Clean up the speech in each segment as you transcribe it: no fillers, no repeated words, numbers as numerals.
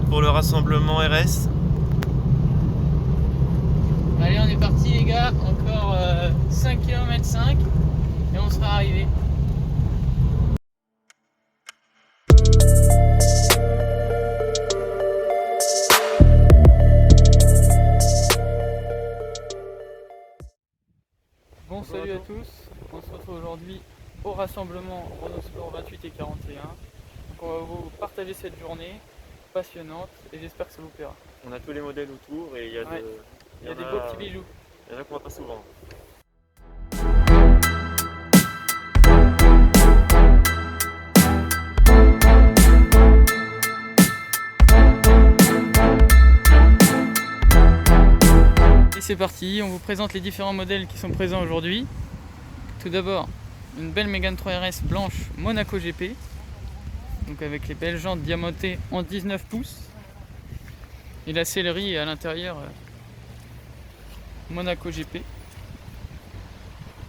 pour le rassemblement RS. Allez, on est parti les gars, encore 5 km 5 et on sera arrivé. Bon, salut à tous, on se retrouve aujourd'hui au rassemblement Renault Sport 28 et 41. Donc on va vous partager cette journée passionnante et j'espère que ça vous plaira. On a tous les modèles autour et il y a, Il y a des beaux petits bijoux. Il y en a qu'on voit pas souvent. Et c'est parti, on vous présente les différents modèles qui sont présents aujourd'hui. Tout d'abord, une belle Mégane 3 RS blanche Monaco GP. Donc avec les belles jantes diamantées en 19 pouces. Et la sellerie à l'intérieur Monaco GP.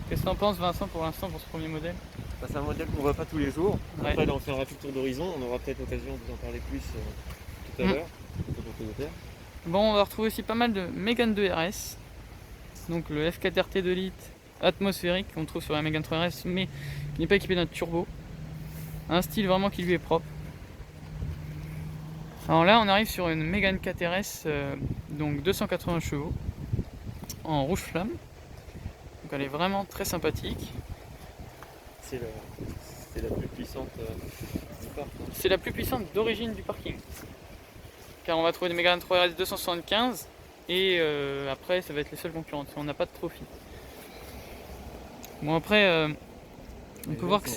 Qu'est-ce que t'en penses Vincent pour l'instant pour ce premier modèle? C'est un modèle qu'on voit pas tous les jours. Ouais. Après là on fait un rapide tour d'horizon, on aura peut-être l'occasion de vous en parler plus tout à l'heure. Bon, on va retrouver aussi pas mal de Mégane 2 RS. Donc le F4 RT 2 litres atmosphérique qu'on trouve sur la Mégane 3 RS mais qui n'est pas équipé d'un turbo. Un style vraiment qui lui est propre. Alors là on arrive sur une Mégane 4 RS donc 280 chevaux en rouge flamme. Donc elle est vraiment très sympathique. C'est la plus puissante du parc. C'est la plus puissante d'origine du parking. Car on va trouver des Mégane 3 RS 275 et après ça va être les seules concurrentes. On n'a pas de trophy. Bon après on peut voir que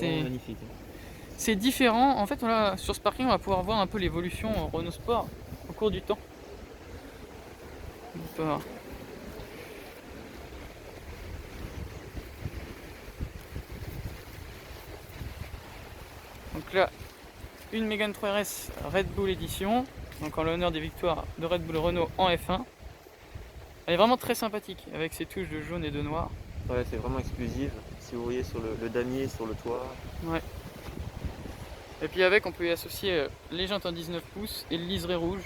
c'est différent. En fait sur ce parking on va pouvoir voir un peu l'évolution Renault Sport au cours du temps. On peut voir. Donc là, une Mégane 3 RS Red Bull Edition, donc en l'honneur des victoires de Red Bull Renault en F1. Elle est vraiment très sympathique avec ses touches de jaune et de noir. Ouais, c'est vraiment exclusive. Si vous voyez sur le damier, sur le toit. Ouais. Et puis avec, on peut y associer les jantes en 19 pouces et le liseré rouge.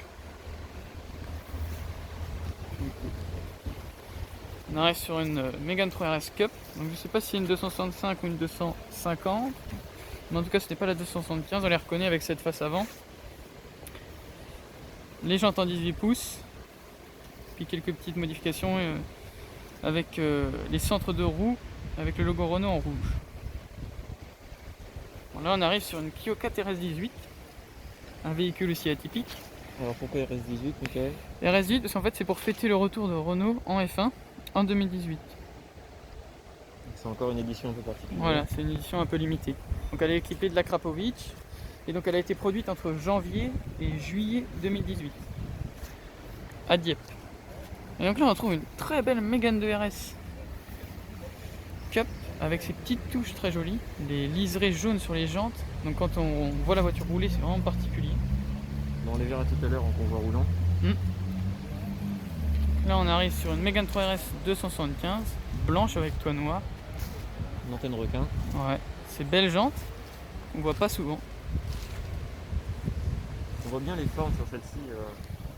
On arrive sur une Mégane 3 RS Cup. Donc je sais pas si c'est une 265 ou une 250. Mais en tout cas ce n'est pas la 275, on les reconnaît avec cette face avant. Les jantes en 18 pouces. Puis quelques petites modifications avec les centres de roues avec le logo Renault en rouge. Bon, là on arrive sur une Clio 4 RS18. Un véhicule aussi atypique. Alors pourquoi RS18, Michael? RS18 parce qu'en fait c'est pour fêter le retour de Renault en F1 en 2018. C'est encore une édition un peu particulière. Voilà, c'est une édition un peu limitée. Donc elle est équipée de la Krapovic et donc elle a été produite entre janvier et juillet 2018 à Dieppe. Et donc là on retrouve une très belle Mégane 2 RS Cup avec ses petites touches très jolies, les liserés jaunes sur les jantes. Donc quand on voit la voiture rouler, c'est vraiment particulier. Bon, on les verra tout à l'heure en convoi roulant. Là on arrive sur une Mégane 3 RS 275 blanche avec toit noir. Une antenne requin. Ouais, c'est belle jante, on voit pas souvent. On voit bien les formes sur celle-ci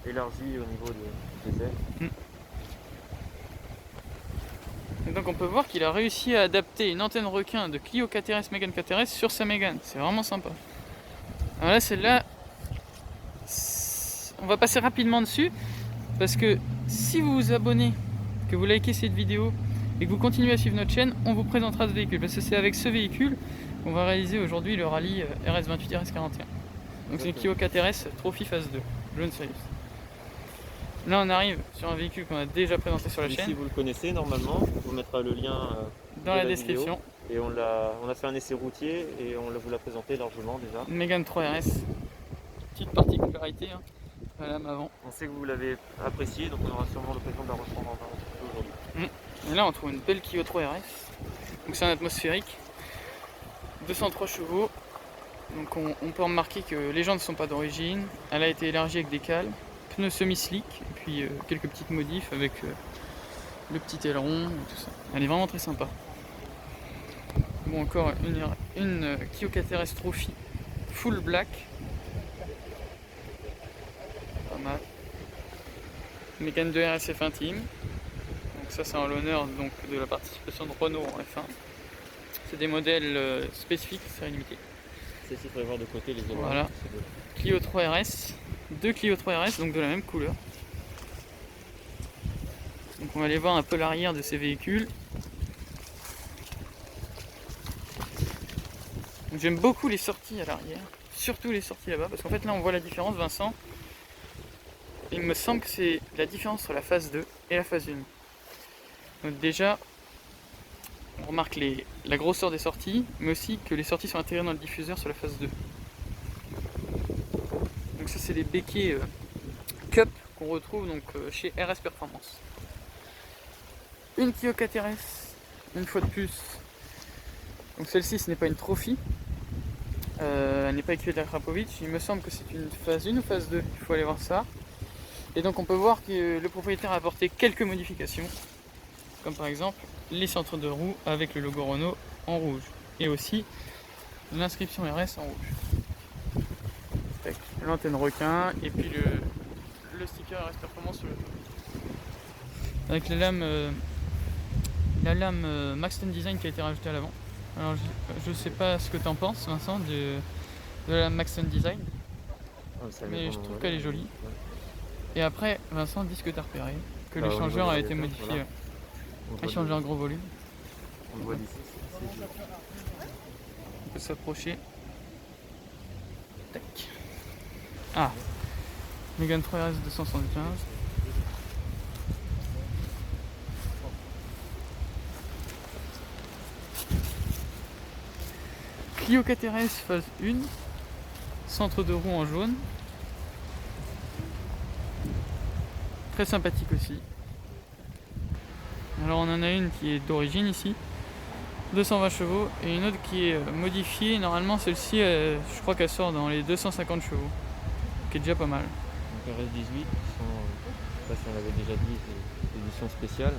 élargies au niveau des ailes. Et donc on peut voir qu'il a réussi à adapter une antenne requin de Clio 4 RS Mégane 4 RS sur sa Mégane, c'est vraiment sympa. Alors là celle-là, on va passer rapidement dessus parce que si vous vous abonnez, que vous likez cette vidéo et que vous continuez à suivre notre chaîne, on vous présentera ce véhicule parce que c'est avec ce véhicule qu'on va réaliser aujourd'hui le rallye RS28 et RS41. Donc c'est une Clio 4 RS Trophy Phase 2, jaune Sirius. Là on arrive sur un véhicule qu'on a déjà présenté sur la chaîne. Si vous le connaissez normalement, on vous mettra le lien dans la description. Et on a fait un essai routier et on vous l'a présenté largement déjà. Une Mégane 3 RS, petite particularité, hein, la lame avant. On sait que vous l'avez apprécié, donc on aura sûrement l'occasion de la reprendre en main aujourd'hui. Et là on trouve une belle Clio 3 RS, donc c'est un atmosphérique, 203 chevaux. Donc on peut remarquer que les jantes ne sont pas d'origine, elle a été élargie avec des cales, pneus semi-slick, et puis quelques petites modifs avec le petit aileron et tout ça. Elle est vraiment très sympa. Bon, encore une Clio 4 RS Trophy full black. Mégane de RSF intime. Donc ça c'est en l'honneur donc, de la participation de Renault en F1. C'est des modèles spécifiques, série limitée. Celle-ci, il faudrait voir de côté les autres. Voilà. Clio 3 RS, deux Clio 3 RS, donc de la même couleur. Donc on va aller voir un peu l'arrière de ces véhicules. J'aime beaucoup les sorties à l'arrière, surtout les sorties là-bas, parce qu'en fait là on voit la différence, Vincent. Il me semble que c'est la différence entre la phase 2 et la phase 1. Donc déjà, on remarque la grosseur des sorties, mais aussi que les sorties sont intégrées dans le diffuseur sur la phase 2. Donc ça c'est des béquets Cup qu'on retrouve donc chez RS Performance. Une Clio 4 RS, une fois de plus. Donc celle-ci ce n'est pas une trophy. Elle n'est pas équipée d'Akrapovic. Il me semble que c'est une phase 1 ou phase 2. Il faut aller voir ça. Et donc on peut voir que le propriétaire a apporté quelques modifications. Comme par exemple les centres de roues avec le logo Renault en rouge. Et aussi l'inscription RS en rouge. L'antenne requin et puis le sticker RS Performance sur le dos. Avec la lame Maxton Design qui a été rajoutée à l'avant. Alors je sais pas ce que tu en penses Vincent de la lame Maxton Design. Mais je trouve qu'elle est jolie. Et après Vincent dis ce que tu as repéré. Que l'échangeur a été modifié. Voilà. Échangeur gros volume. On le voit d'ici. On peut s'approcher. Tac. Ah, Mégane 3 RS 275. Clio 4 RS phase 1. Centre de roue en jaune. Très sympathique aussi. Alors on en a une qui est d'origine ici. 220 chevaux et une autre qui est modifiée. Normalement celle-ci je crois qu'elle sort dans les 250 chevaux. Qui est déjà pas mal. Donc RS 18, je sais pas si on l'avait déjà dit, c'est l'édition spéciale.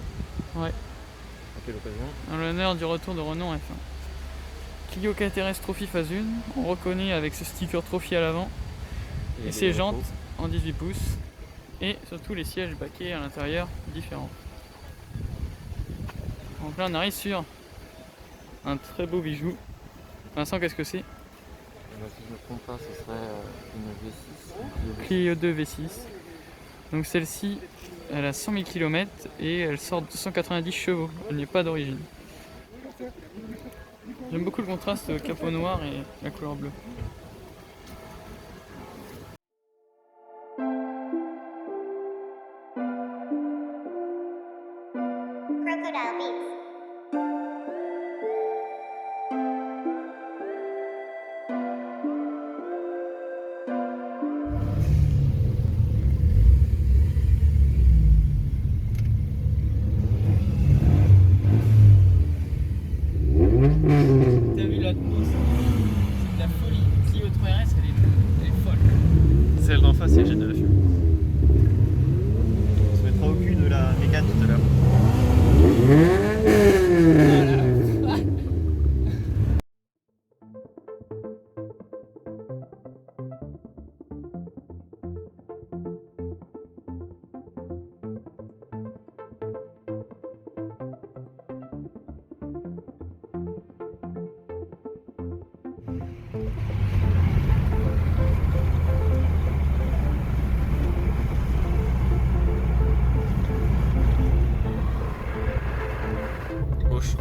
Ouais. À quelle occasion? En l'honneur du retour de Renault en F1. Clio 4 RS Trophy phase 1. On reconnaît avec ce sticker Trophy à l'avant. Et ses jantes en 18 pouces. Et surtout les sièges baquets à l'intérieur différents. Donc là on arrive sur un très beau bijou. Vincent, qu'est-ce que c'est? Si je ne me trompe pas, ce serait une V6. Clio 2 V6. Donc celle-ci, elle a 100 000 km et elle sort 290 chevaux. Elle n'est pas d'origine. J'aime beaucoup le contraste capot noir et la couleur bleue. Crocodile Beats. T'as vu l'atmos? C'est de la folie. Clio 3 RS, elle est folle. Celle d'en face, c'est génial. On se mettra au cul de la Mégane tout à l'heure. Gauche.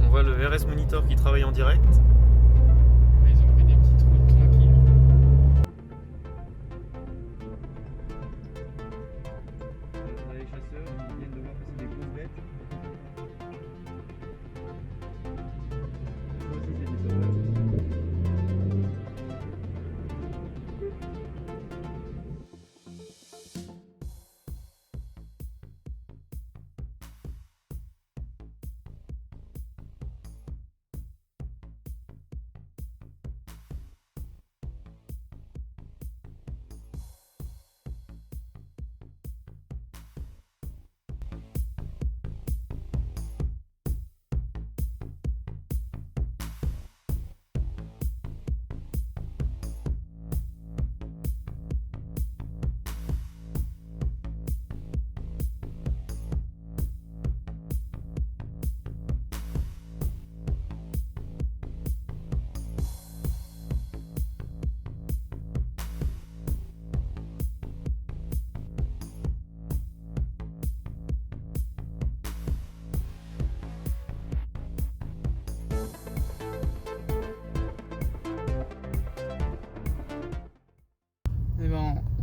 On voit le RS Monitor qui travaille en direct. Ils ont pris des petites routes tranquilles. Les chasseurs qui viennent de voir passer des grosses bêtes. Ça aussi, c'est des sauvages.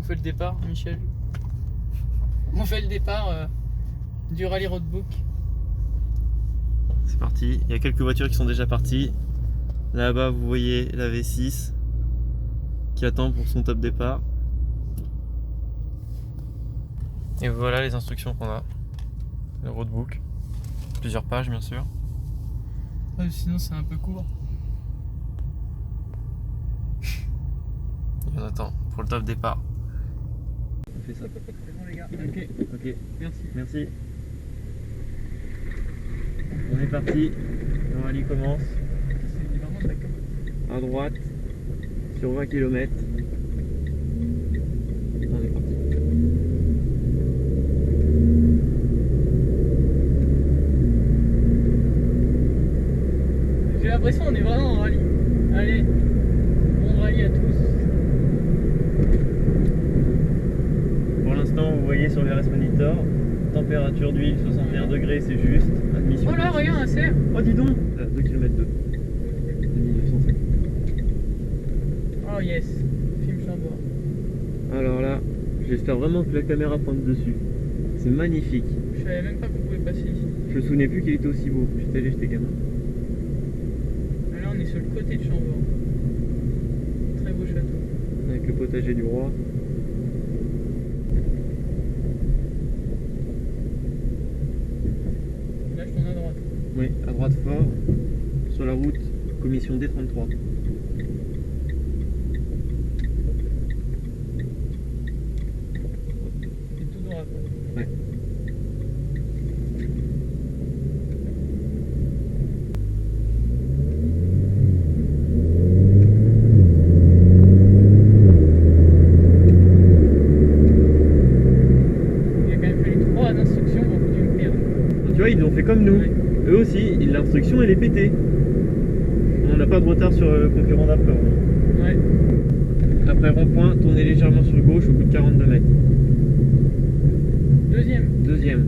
fait le départ, Michel. On fait le départ du rallye roadbook. C'est parti, il y a quelques voitures qui sont déjà parties. Là-bas, vous voyez la V6 qui attend pour son top départ. Et voilà les instructions qu'on a. Le roadbook. Plusieurs pages, bien sûr. Ouais, sinon, c'est un peu court. Et on attend pour le top départ. On fait ça. C'est bon, les gars. Ok, Ok, merci. merci. On est parti. Le rallye commence. C'est vraiment de la capote. À droite, sur 20 km. On est parti. J'ai l'impression qu'on est vraiment en rallye. Allez, bon rallye à tous. Pour l'instant, vous voyez sur les RS Monitor, température d'huile 61 degrés, c'est juste. Admission. Oh là, regarde un cerf. Oh, dis donc 2 km 2. 1905. Oh yes, film Chambord. Alors là, j'espère vraiment que la caméra pointe dessus. C'est magnifique. Je savais même pas qu'on pouvait passer ici. Je me souvenais plus qu'il était aussi beau. J'étais allé, j'étais gamin. Là, on est sur le côté de Chambord. Très beau château. Avec le potager du roi. Là, je tourne à droite. Oui, à droite fort, sur la route commission D33. C'est tout droit, quoi. Ouais. Il a quand même fallu 3 instructions pour que tu me perdes. Tu vois, ils ont fait comme nous. Ouais. Eux aussi, l'instruction elle est pétée. On n'a pas de retard sur le concurrent d'après. Ouais. Après rond-point, tournez légèrement sur gauche au bout de 42 mètres. Deuxième. Deuxième.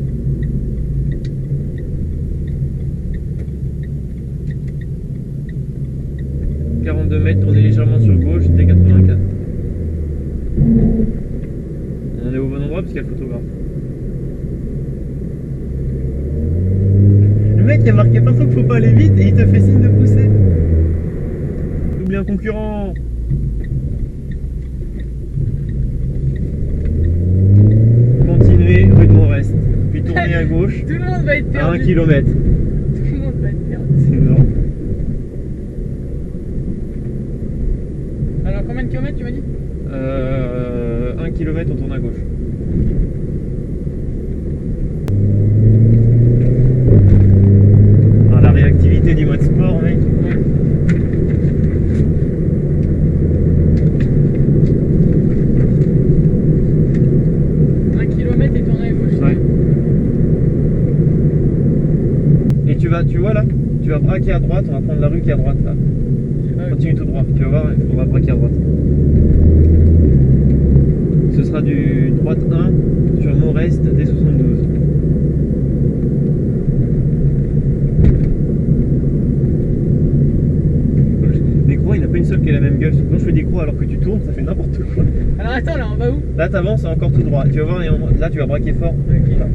« 42 mètres, tournez légèrement sur gauche, T84. On est au bon endroit parce qu'il y a le photographe. Le mec il a marqué partout qu'il faut pas aller vite et il te fait signe de pousser. Oublie un concurrent. Continuez rue de Montrest, puis tournez à gauche Tout le monde va être à perdu. 1 km. Tout le monde va être perdu. C'est énorme. Alors, combien de kilomètres tu m'as dit? 1 km on tourne à gauche. Ah, la réactivité du mode sport, mec. Ouais. Un kilomètre et tourner à gauche. Ouais. Et tu vois là, tu vas braquer à droite, on va prendre la rue qui est à droite là. Ouais. Continue tout droit, tu vas voir, on va braquer à droite. Ce sera du droite 1 sur Montrest D72. Les croix, il n'y en a pas une seule qui a la même gueule. Quand je fais des croix alors que tu tournes, ça fait n'importe quoi. Alors, attends, là, on va où? Là, t'avances encore tout droit. Tu vas voir, là, tu vas braquer fort. Ok. Voilà.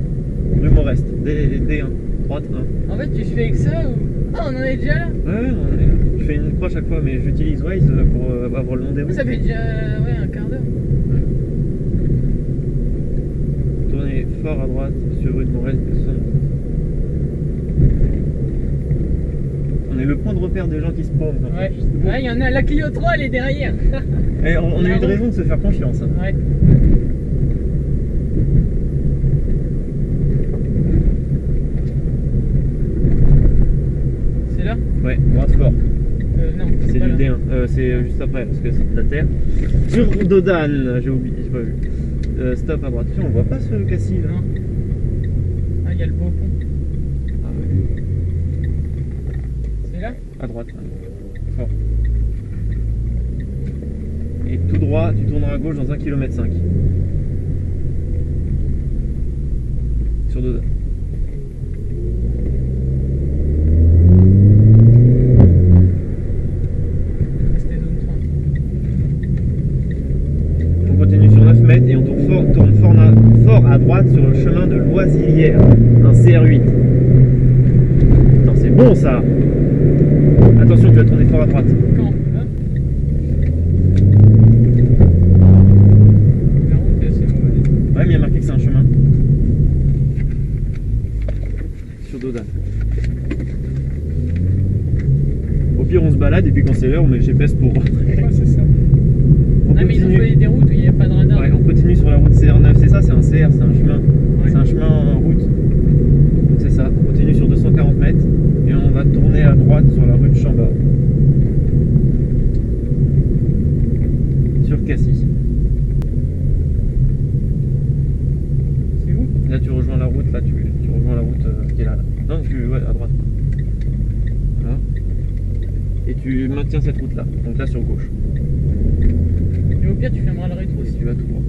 Rue Montrest, D1, droite 1. En fait, tu fais avec ça ou. Ah, on en est déjà là? Ouais, on est là. Je fais une croix chaque fois, mais j'utilise Waze pour avoir le nom des rues. Ça fait déjà un quart d'heure. Tournez fort à droite sur rue de Montrest, 72. On est le point de repère des gens qui se promenent. en fait. Ouais. C'est beau. Ouais, il y en a. La Clio 3, elle est derrière. Et on a eu de raison de se faire confiance. Hein. Ouais. C'est là? Ouais, droite fort. Non. C'est pas du là. D1. C'est juste après, parce que c'est de la terre. Sur Dodane, j'ai oublié, j'ai pas vu. Stop à droite. Tiens, on voit pas ce cassis là. Non. Ah, il y a le beau pont. Ah ouais. C'est là? À droite, ouais. Fort. Et tout droit, tu tourneras à gauche dans 1,5 km. Sur Dodane. C'était zone 30. On continue sur 9 mètres. droite sur le chemin de Loisilière, un CR8. Attends, c'est bon ça. Attention, tu vas tourner fort à droite. Quand? Là? La route est assez mauvaise. Ouais, mais il y a marqué que c'est un chemin. Sur Dodane. Au pire, on se balade et puis quand c'est l'heure, on met le GPS pour rentrer. Ouais, c'est ça. On Non, mais ils ont choisi des routes où il n'y a pas de radar. Ouais, on continue sur la route CR9, c'est ça, c'est un CR, c'est un chemin. Ouais. C'est un chemin en route. Donc c'est ça, on continue sur 240 mètres et on va tourner à droite sur la rue de Chambord. Sur Cassis. C'est où? Là tu rejoins la route, là tu rejoins la route qui est là. Non, ouais, à droite. Voilà. Et tu maintiens cette route là, donc là sur gauche. Et au pire, tu filmeras le rétro Et si tu vas tout droit.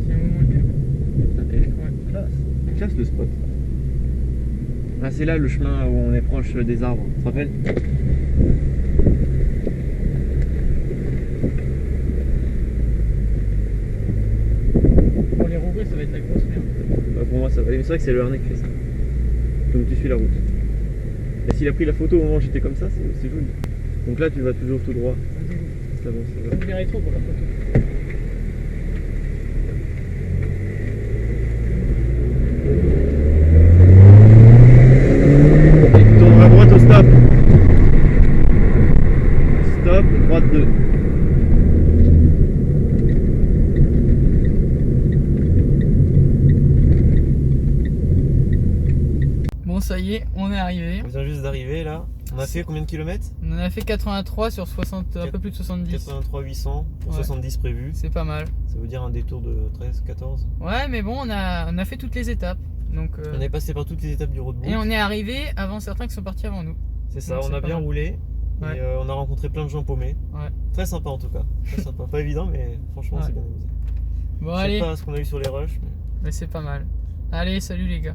c'est un moment le cas. Classe le spot. Ah, c'est là le chemin où on est proche des arbres, tu te rappelles? Pour les rouges, ça va être la grosse merde. Bah, pour moi ça va aller, mais c'est vrai que c'est le harnais qui fait ça. Donc tu suis la route. Et s'il a pris la photo au moment où j'étais comme ça, c'est joli. Donc là tu vas toujours tout droit. Ça avance, ça va. Les rétro pour la photo. Et tu tournes à droite au stop. Stop, droite 2. Bon, ça y est, on est arrivé. On vient juste d'arriver là. On a fait combien de kilomètres? On en a fait 83 sur 60, un peu plus de 70. 83 800 pour Ouais. 70 prévus. C'est pas mal. Ça veut dire un détour de 13, 14. Ouais, mais bon, on a fait toutes les étapes. Donc, On est passé par toutes les étapes du roadbook. et on est arrivé avant certains qui sont partis avant nous. C'est ça, Donc, on c'est a pas bien mal. roulé. Ouais. Et on a rencontré plein de gens paumés. Ouais. Très sympa en tout cas. Très sympa. Pas évident, mais franchement, Ouais. c'est bien amusé. Bon, Je sais allez, pas ce qu'on a eu sur les rushs, mais. mais c'est pas mal. Allez, salut les gars.